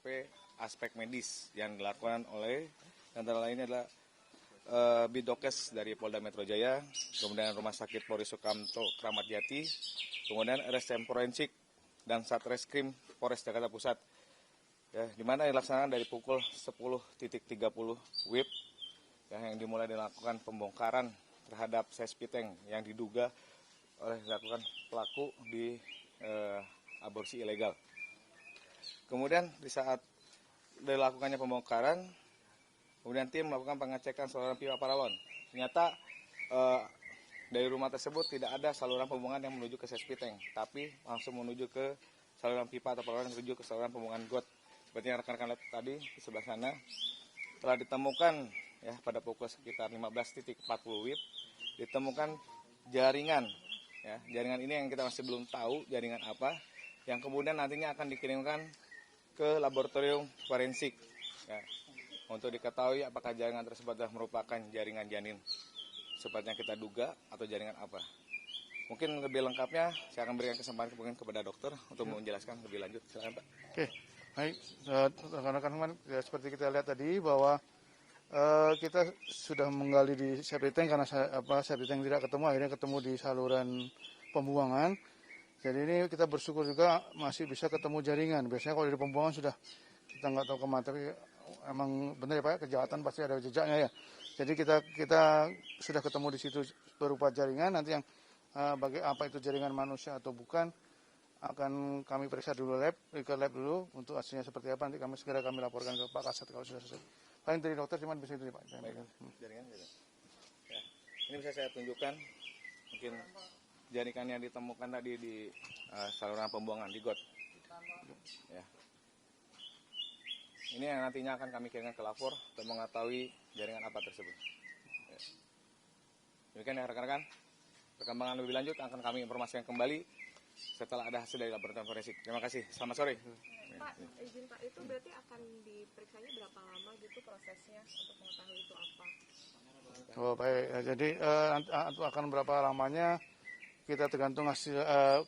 TKP aspek medis yang dilakukan oleh antara lainnya adalah Bidokes dari Polda Metro Jaya, kemudian Rumah Sakit Polri Sukamto Kramat Jati, kemudian RSCM Forensik dan Satreskrim Polres Jakarta Pusat. Ya, di mana dilaksanakan dari pukul 10.30 WIB yang dimulai dilakukan pembongkaran terhadap sespiteng yang diduga dilakukan pelaku di aborsi ilegal. Kemudian di saat dilakukannya pembongkaran, kemudian tim melakukan pengecekan saluran pipa paralon. Ternyata dari rumah tersebut tidak ada saluran pembuangan yang menuju ke sespiteng, tapi langsung menuju ke saluran pipa atau paralon yang menuju ke saluran pembuangan got. Seperti yang rekan-rekan lihat tadi di sebelah sana, telah ditemukan ya pada pukul sekitar 15.40 WIB, ditemukan jaringan. Ya, jaringan ini yang kita masih belum tahu jaringan apa, yang kemudian nantinya akan dikirimkan ke laboratorium forensik. Ya, untuk diketahui apakah jaringan tersebut adalah merupakan jaringan janin seperti yang kita duga atau jaringan apa. Mungkin lebih lengkapnya saya akan berikan kesempatan kepada dokter untuk menjelaskan lebih lanjut. Silakan Pak. Oke, baik rekan-rekan, ya, seperti kita lihat tadi bahwa kita sudah menggali di septic tank karena septic tank tidak ketemu, akhirnya ketemu di saluran pembuangan. Jadi ini kita bersyukur juga masih bisa ketemu jaringan. Biasanya kalau di pembuangan sudah kita nggak tahu kemana, tapi emang benar ya Pak, kejahatan pasti ada jejaknya ya. Jadi kita sudah ketemu di situ berupa jaringan. Nanti yang apa itu jaringan manusia atau bukan akan kami periksa dulu ke lab dulu untuk hasilnya seperti apa. Nanti segera kami laporkan ke Pak Kasat kalau sudah selesai. Paling dari dokter cuma bisa itu Pak. Jaringan gitu. Ya, ini bisa saya tunjukkan mungkin jaringan yang ditemukan tadi di saluran pembuangan di got. Ya. Ini yang nantinya akan kami kirimkan ke lapor untuk mengetahui jaringan apa tersebut. Ya. Demikian ya rekan-rekan. Perkembangan lebih lanjut akan kami informasikan kembali setelah ada hasil dari laboratorium forensik. Terima kasih. Selamat sore. Pak, izin Pak, itu berarti akan diperiksanya berapa lama gitu prosesnya untuk mengetahui itu apa? Oh baik, jadi akan berapa lamanya kita tergantung hasil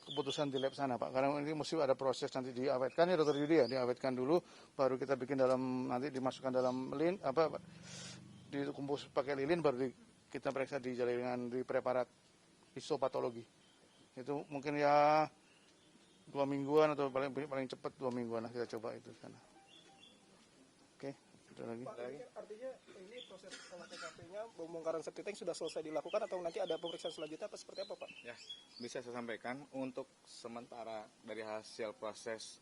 keputusan di lab sana Pak. Karena ini mesti ada proses nanti diawetkan ya Dokter Yudi ya, diawetkan dulu, baru kita bikin nanti dimasukkan dalam dikumpul pakai lilin, baru kita periksa di jaringan di preparat histopatologi. Itu mungkin ya 2 mingguan atau paling cepat 2 mingguan lah kita coba itu sana. Oke, ada lagi. Pak, artinya ini proses olah TKP-nya pembongkaran septic tank sudah selesai dilakukan atau nanti ada pemeriksaan selanjutnya apa seperti apa Pak? Ya, bisa saya sampaikan untuk sementara dari hasil proses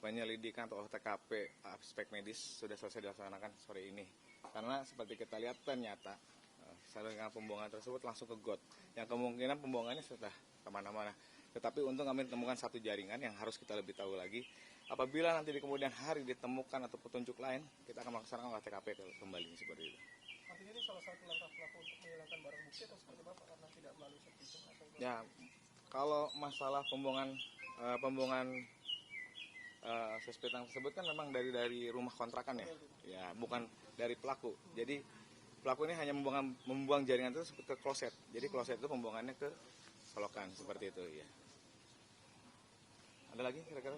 penyelidikan atau olah TKP aspek medis sudah selesai dilaksanakan sore ini. Karena seperti kita lihat ternyata saluran pembuangan tersebut langsung ke got, yang kemungkinan pembuangannya sudah kemana-mana. Tetapi untuk kami ditemukan satu jaringan yang harus kita lebih tahu lagi. Apabila nanti di kemudian hari ditemukan atau petunjuk lain, kita akan melaksanakan olah TKP kembali seperti itu. Artinya ini salah satu langkah pelaku untuk menghilangkan barang bukti atau seperti apa karena tidak melalui septic tank? Ya, kalau masalah pembuangan sespiteng tersebut kan memang dari rumah kontrakan ya, bukan dari pelaku. Jadi pelaku ini hanya membuang jaringan itu ke kloset. Jadi kloset itu pembuangannya ke selokan seperti itu ya. Ada lagi kira-kira?